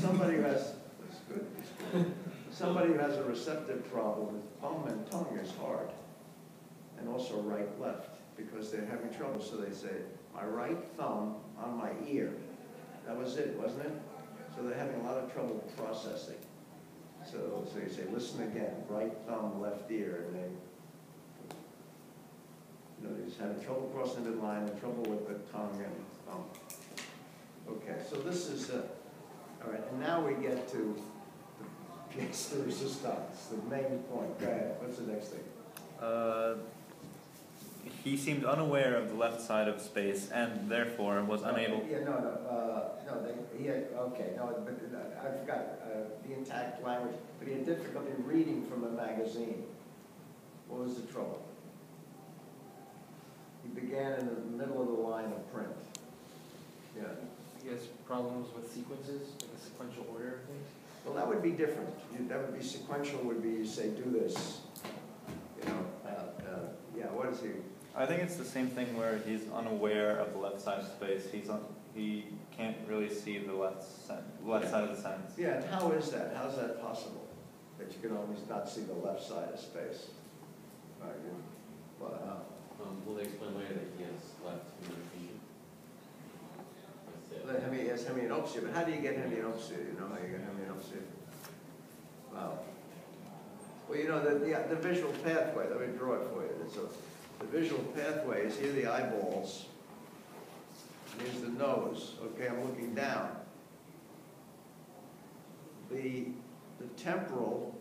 somebody who has, that's good, that's good. Somebody who has a receptive problem with thumb and tongue is hard. And also right-left, because they're having trouble. So they say, my right thumb on my ear. That was it, wasn't it? So they're having a lot of trouble processing. So you say, listen again, right thumb, left ear, and they're just having trouble crossing the line, and trouble with the tongue and thumb. Okay, so this is, all right, and now we get to the pièce de résistance, the main point. Go ahead, what's the next thing? He seemed unaware of the left side of space and therefore was unable. Yeah, he had, okay, no, but I forgot the intact language, but he had difficulty reading from a magazine. What was the trouble? He began in the middle of the line of print. Yeah. He has problems with sequences, like a sequential order of things? Well, that would be different. That would be sequential, would be you say, do this. You know, yeah, what is he? I think it's the same thing where he's unaware of the left side of space. He can't really see the left side of the sentence. Yeah, and how is that? How is that possible? That you can always not see the left side of space? Will they explain later that he has left hemianopsia? He has hemianopsia, but how do you get hemianopsia? You know how you get hemianopsia? Wow. Well, you know, the visual pathway, let me draw it for you. The visual pathway is here the eyeballs, and here's the nose. Okay, I'm looking down. The temporal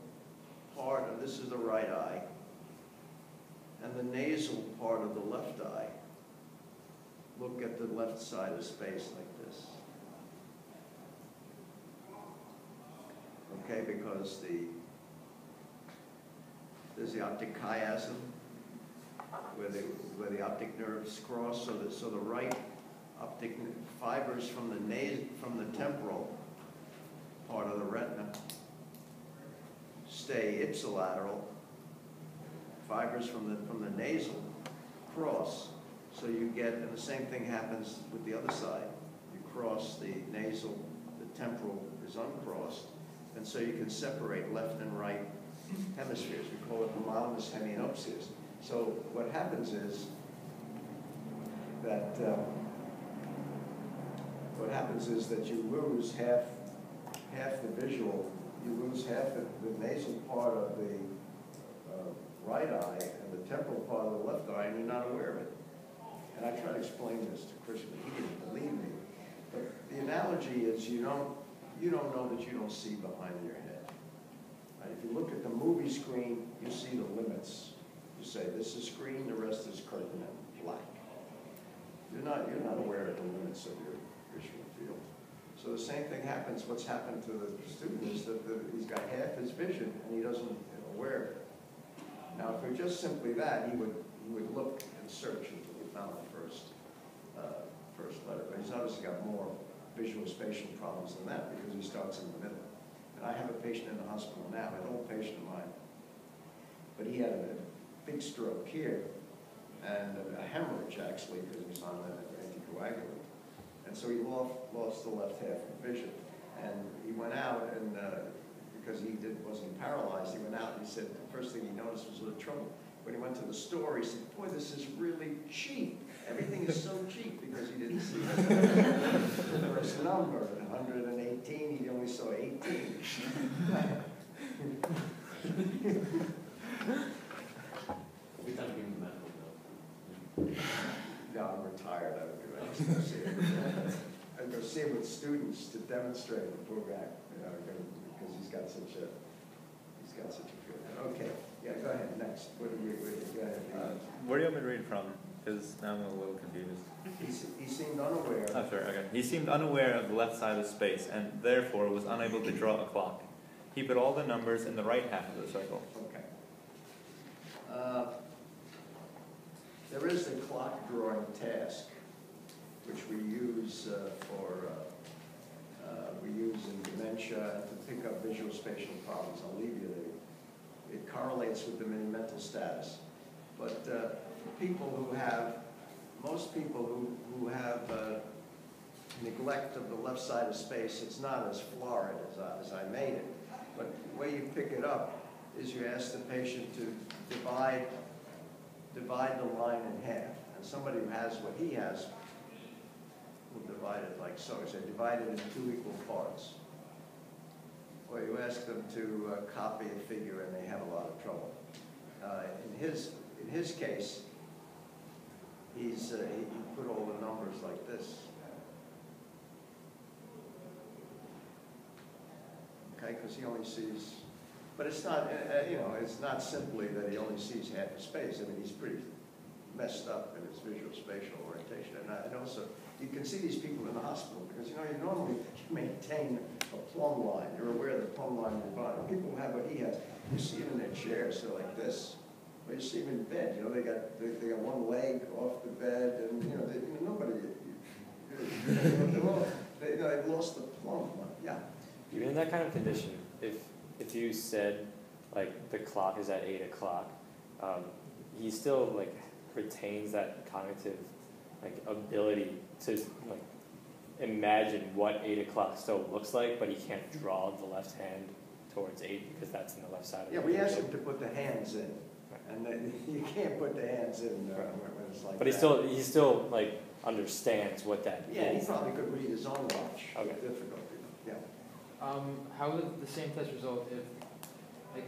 part of this is the right eye, and the nasal part of the left eye look at the left side of space like this. Okay, because there's the optic chiasm where the optic nerves cross, so the right optic fibers from the temporal part of the retina stay ipsilateral. Fibers from the nasal cross, so you get, and the same thing happens with the other side. You cross the nasal, the temporal is uncrossed, and so you can separate left and right hemispheres. We call it homonymous hemianopsias. So what happens is that you lose half the visual, you lose half the nasal part of the right eye and the temporal part of the left eye, and you're not aware of it. And I tried to explain this to Christian, but he didn't believe me. But the analogy is you don't know that you don't see behind your head. Right? If you look at the movie screen, you see the limits. You say, this is screen, the rest is curtain and black. You're not aware of the limits of your visual field. So the same thing happens. What's happened to the student is that he's got half his vision and he doesn't aware of it. Now, if it were just simply that, he would look and search until he found the first letter. But he's obviously got more visual spatial problems than that because he starts in the middle. And I have a patient in the hospital now, an old patient of mine, but he had a big stroke here and a hemorrhage actually because he was on an anticoagulant. And so he lost the left half of vision. And he went out and because he wasn't paralyzed, he went out and he said the first thing he noticed was the trouble. When he went to the store, he said, boy, this is really cheap. Everything is so cheap because he didn't see the first number. 118, he only saw 18. We thought of giving the medical bill. No, I'm retired. I don't do it. I just go see it. I go see him with students to demonstrate the poor guy, because he's got such a good. Okay, yeah, go ahead. Next, go ahead. Where do you want me to read from? Because now I'm a little confused. He seemed unaware. Oh, sure, okay. He seemed unaware of the left side of space and therefore was unable to draw a clock. He put all the numbers in the right half of the circle. Okay. There is the clock drawing task, which we use in dementia to pick up visual spatial problems. I'll leave you there. It correlates with the mental status. But most people who have neglect of the left side of space, it's not as florid as I made it. But the way you pick it up is you ask the patient to divide the line in half. And somebody who has what he has will divide it like so. So divide it into 2 equal parts. Or you ask them to copy a figure and they have a lot of trouble. In his case, he put all the numbers like this. Okay, because he only sees, but it's not, it's not simply that he only sees half the space. I mean, he's pretty messed up in his visual spatial orientation. And also, you can see these people in the hospital because, you normally maintain a plumb line. You're aware of the plumb line in your body. People who have what he has, you see them in their chairs, they're like this. Or you see them in bed, they got one leg off the bed, and, nobody, they've lost the plumb line, yeah. Even in that kind of condition, if you said, like, the clock is at 8 o'clock, he still, like, retains that cognitive, like, ability to, like, imagine what 8 o'clock still looks like, but he can't draw the left hand towards 8 because that's in the left side of the we asked him to put the hands in, and you can't put the hands in when it's like but that. he still, like, understands what that Yeah, he is. probably could read his own watch. Okay. With difficulty, yeah. How would the same test result if, like,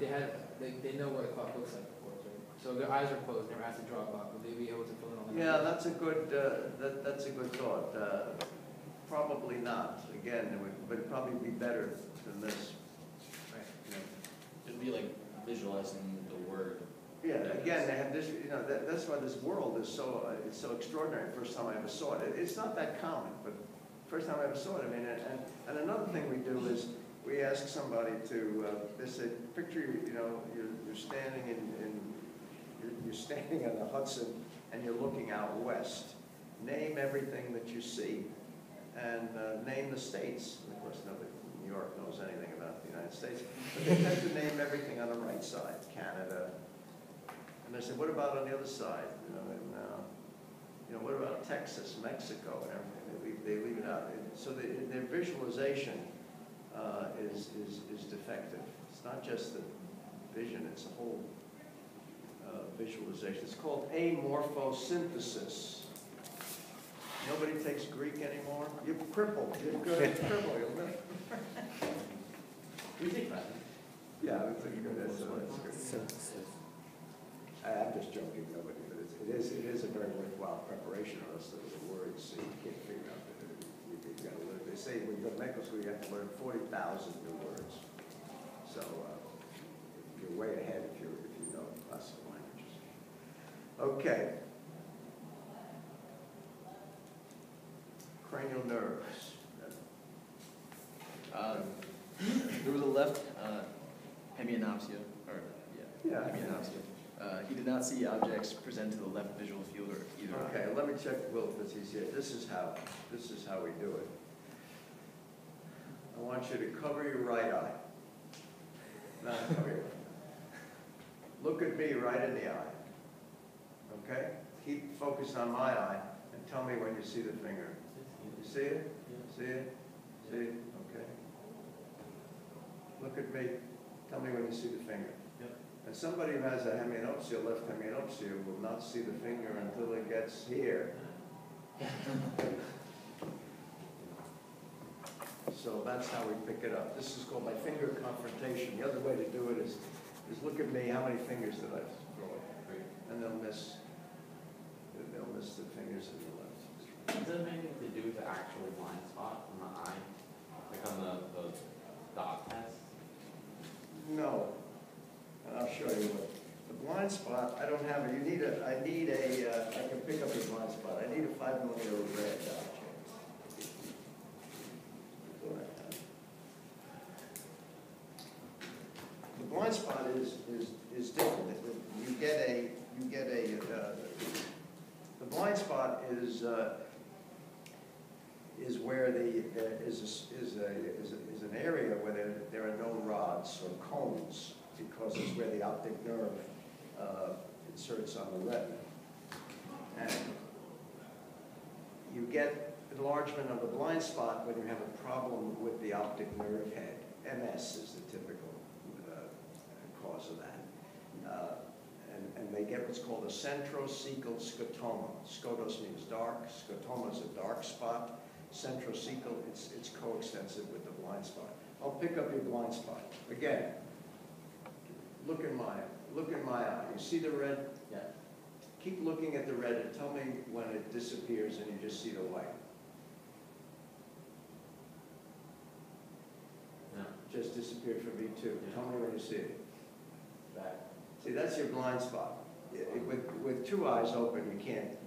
they know what a clock looks like, of course, right? So their eyes are closed, they're asked to draw a clock, would they be able to fill in all the Yeah, numbers? that's a good, that's a good thought. Probably not, again, but it'd probably be better than this. Right. It'd be like visualizing the word. Yeah, again, they have this, that's why this world is so, it's so extraordinary. First time I ever saw it. It's not that common, but first time I ever saw it. I mean, and another thing we do is we ask somebody to, they say, picture, you're standing you're standing on the Hudson and you're looking out west. Name everything that you see and name the states. And of course, nobody in New York knows anything about the United States, but they tend to name everything on the right side, Canada. And they say, what about on the other side? What about Texas, Mexico, and everything? They leave it out. So their visualization is defective. It's not just the vision, it's a whole visualization. It's called amorphosynthesis. Nobody takes Greek anymore? You're crippled. You're good at cripple. We take that. Yeah, that's good. That's good. I'm just joking, nobody, but it is a very worthwhile preparation, or else the words you can't figure out. You got to learn. They say when you go to medical school, you have to learn 40,000 new words. So you're way ahead if you know classical languages. Okay. Cranial nerves. There was a left hemianopsia, hemianopsia. He did not see objects present to the left visual field or either eye. Okay, let me check Will if he's here. This is how we do it. I want you to cover your right eye. Not cover your Look at me right in the eye. Okay? Keep focused on my eye and tell me when you see the finger. You see it? See it? See it? Okay. Look at me. Tell me when you see the finger. And somebody who has a hemianopsia, left hemianopsia, will not see the finger until it gets here. So that's how we pick it up. This is called my finger confrontation. The other way to do it is look at me, how many fingers did I throw it? And they'll miss the fingers in the left. Does that have anything to do with the actual blind spot on the eye? Like on the dot test? No. And I'll show you what. The blind spot, I don't have it. I can pick up your blind spot. I need a 5mm red dot. The blind spot is different. The blind spot is where is an area where there are no rods or cones, because it's where the optic nerve inserts on the retina. And you get enlargement of the blind spot when you have a problem with the optic nerve head. MS is the typical cause of that. And they get what's called a centrocecal scotoma. Scotos means dark, scotoma is a dark spot. Centrocecal, it's coextensive with the blind spot. I'll pick up your blind spot. Again, look in my eye. You see the red? Yeah. Keep looking at the red and tell me when it disappears and you just see the white. No. Just disappeared from me too. Yeah. Tell me when you see it. Back. See, that's your blind spot. With two eyes open, you can't,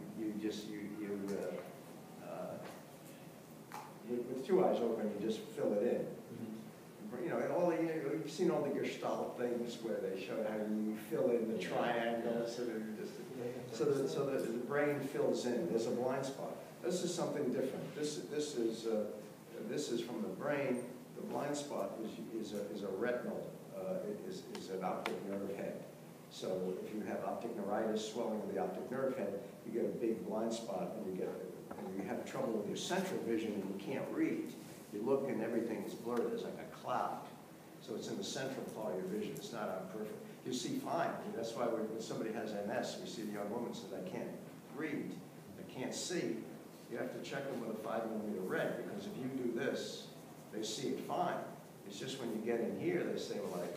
with two eyes open, you just fill it in. You know, you've seen all the Gestalt things where they show how you fill in the triangles, and so the brain fills in. There's a blind spot. This is something different. This is from the brain. The blind spot is a retinal. Is an optic nerve head. So if you have optic neuritis, swelling of the optic nerve head, you get a big blind spot, and you have trouble with your central vision, and you can't read. You look and everything is blurred. There's like a cloud. So it's in the central part of your vision. It's not on perfect. You see fine. That's why when somebody has MS, we see the young woman says, I can't read, I can't see. You have to check them with a 5mm red, because if you do this, they see it fine. It's just when you get in here, they say, well, I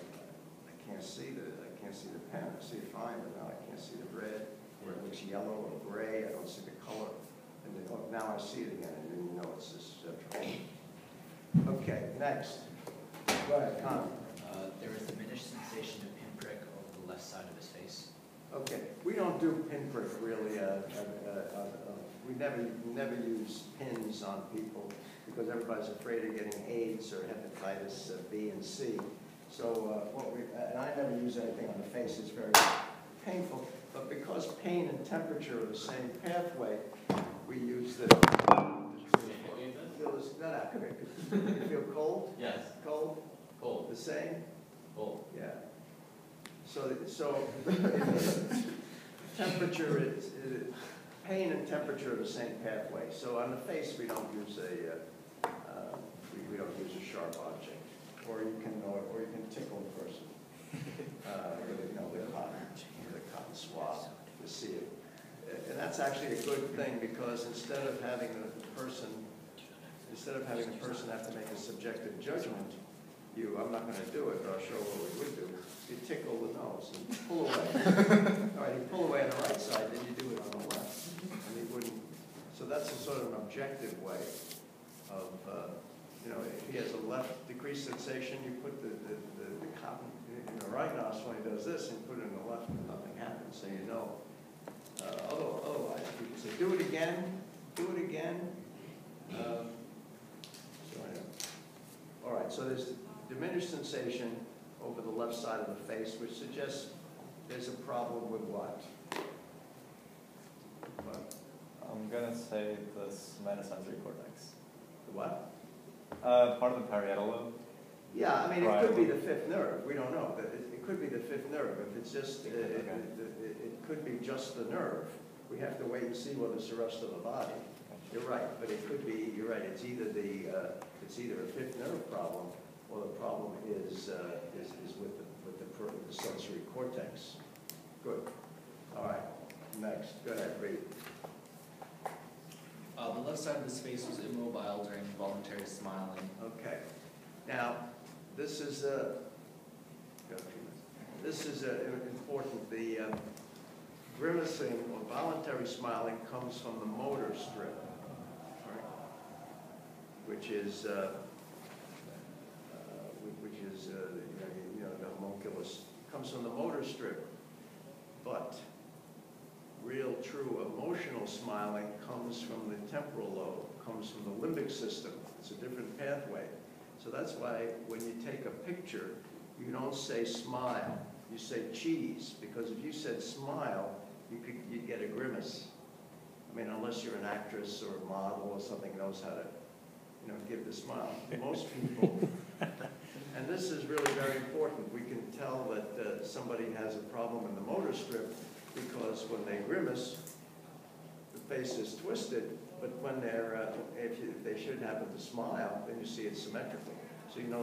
can't see the pen. I see it fine, but now I can't see the red, or it looks yellow or gray. I don't see the color. And then, oh, now I see it again, and then you know it's this central. Okay, next. Go ahead, Con. There was diminished sensation of pinprick over the left side of his face. Okay, we don't do pinprick really. We never use pins on people because everybody's afraid of getting AIDS or hepatitis B and C. So and I never use anything on the face. It's very painful. But because pain and temperature are the same pathway, we use the. Come here. You feel cold? Yes. Cold? Cold. The same? Cold. Yeah. So temperature is pain and temperature are the same pathway. So on the face, we don't use we don't use a sharp object, or you can tickle a person with the cotton swab to see it. And that's actually a good thing, because instead of having the person have to make a subjective judgment, I'm not going to do it, but I'll show what we would do. You tickle the nose and pull away. All right, you pull away on the right side, then you do it on the left. And you wouldn't. So that's a sort of an objective way of, if he has a left decreased sensation, you put the cotton in the right nostril when he does this, and you put it in the left, and nothing happens. So you know. Otherwise, people say, do it again, do it again. All right, so there's diminished sensation over the left side of the face, which suggests there's a problem with what? I'm gonna say the somatosensory cortex. The what? Part of the parietal lobe. Yeah, I mean, it could be the fifth nerve. We don't know. It could be the fifth nerve. If it's just, it could be just the nerve. We have to wait and see whether it's the rest of the body. You're right, but it could be. You're right. It's either a fifth nerve problem, or the problem is with the sensory cortex. Good. All right. Next. Go ahead, read. The left side of his face was immobile during involuntary smiling. Okay. Now, this is important. The grimacing or voluntary smiling comes from the motor strip, right? which is the homunculus. Comes from the motor strip, but real, true emotional smiling comes from the temporal lobe, comes from the limbic system. It's a different pathway. So that's why when you take a picture, you don't say smile, you say cheese, because if you said smile, you'd get a grimace. I mean, unless you're an actress or a model or something knows how to, give the smile. Most people, and this is really very important, we can tell that somebody has a problem in the motor strip because when they grimace, the face is twisted, But when they're, if they should happen to smile, then you see it symmetrically. So you know